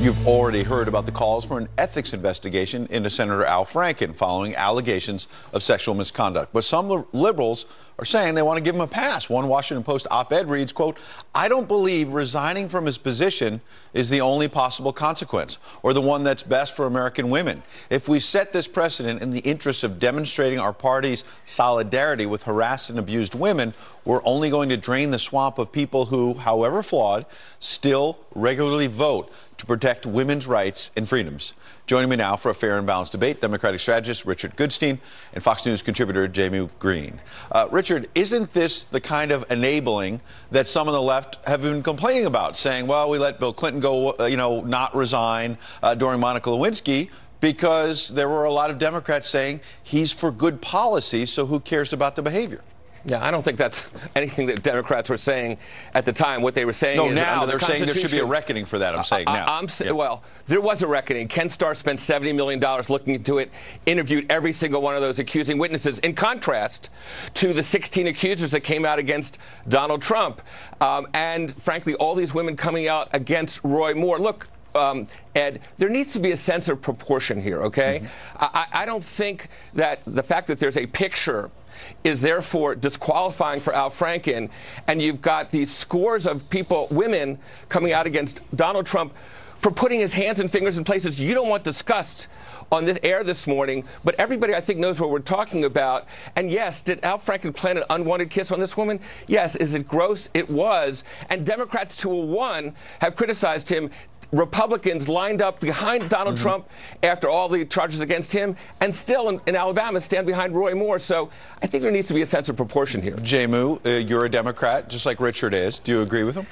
You've already heard about the calls for an ethics investigation into Senator Al-Franken following allegations of sexual misconduct. But some liberals are saying they want to give him a pass. One Washington Post op-ed reads, quote, "I don't believe resigning from his position is the only possible consequence or the one that's best for American women. If we set this precedent in the interest of demonstrating our party's solidarity with harassed and abused women, we're only going to drain the swamp of people who, however flawed, still regularly vote to protect women's rights and freedoms." Joining me now for a fair and balanced debate, Democratic strategist Richard Goodstein and Fox News contributor Jamie Green. Richard, isn't this the kind of enabling that some on the left have been complaining about, saying, well, we let Bill Clinton go, not resign during Monica Lewinsky, because there were a lot of Democrats saying he's for good policy, so who cares about the behavior? Yeah, I don't think that's anything that Democrats were saying at the time. What they were saying is now they're saying there should be a reckoning for that. I'm saying now. Well, there was a reckoning. Ken Starr spent $70 million looking into it, interviewed every single one of those accusing witnesses, in contrast to the 16 accusers that came out against Donald Trump. And frankly, all these women coming out against Roy Moore. Look, Ed, there needs to be a sense of proportion here, okay? I don't think that the fact that there's a picture is therefore disqualifying for Al-Franken, and you've got these scores of people, women, coming out against Donald Trump for putting his hands and fingers in places you don't want discussed on this air this morning. But everybody, I think, knows what we're talking about. And yes, did Al-Franken plan an unwanted kiss on this woman? Yes. Is it gross? It was. And Democrats to a one have criticized him. Republicans lined up behind Donald Trump after all the charges against him, and still in Alabama stand behind Roy Moore. So I think there needs to be a sense of proportion here. Jamu, you're a Democrat, just like Richard is. Do you agree with him?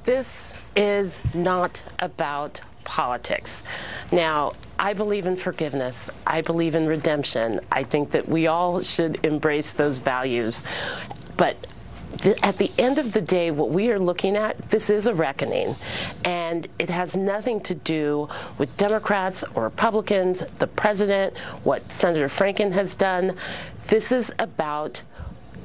This is not about politics. Now, I believe in forgiveness. I believe in redemption. I think that we all should embrace those values. But at the end of the day, what we are looking at, this is a reckoning, and it has nothing to do with Democrats or Republicans, the president, what Senator Franken has done. This is about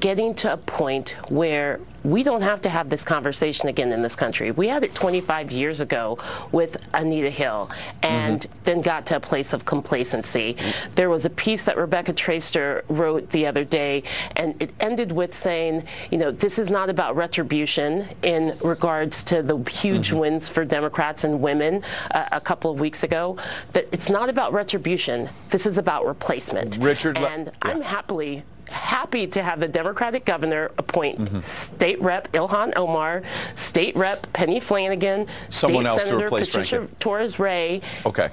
getting to a point where we don't have to have this conversation again in this country. We had it 25 years ago with Anita Hill, and then got to a place of complacency. There was a piece that Rebecca Traister wrote the other day, and it ended with saying, this is not about retribution in regards to the huge wins for Democrats and women a couple of weeks ago, that it's not about retribution. This is about replacement. Richard, and I'm happy to have the Democratic governor appoint State Rep Ilhan Omar, State Rep Penny Flanagan, someone else Senator to replace Patricia Torres-Ray,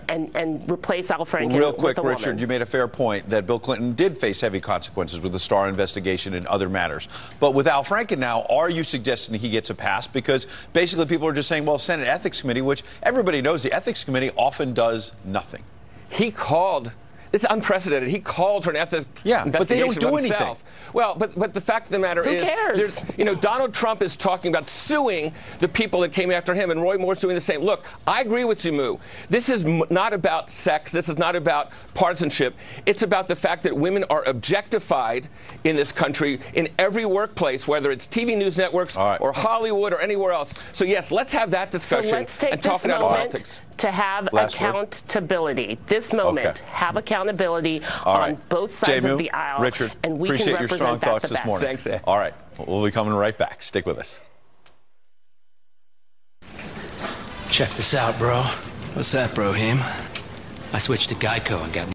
and replace Al-Franken. Real quick, with a Richard, woman. you made a fair point that Bill Clinton did face heavy consequences with the Starr investigation and other matters. But with Al-Franken now, are you suggesting he gets a pass? Because basically people are just saying, well, Senate Ethics Committee, which everybody knows the Ethics Committee often does nothing. He called. It's unprecedented. He called for an ethics investigation but they don't do anything. Well, but the fact of the matter is, who cares? Donald Trump is talking about suing the people that came after him, and Roy Moore's doing the same. Look, I agree with Jamu. This is not about sex. This is not about partisanship. It's about the fact that women are objectified in this country in every workplace, whether it's TV news networks or Hollywood or anywhere else. So yes, let's have that discussion. So let's take and talk this about politics. To have accountability. This moment, have accountability on both sides of the aisle. Richard, and we appreciate can your strong thoughts this morning. Thanks, Ed. All right, we'll be coming right back. Stick with us. Check this out, bro. What's that, bro, Haim? I switched to Geico and got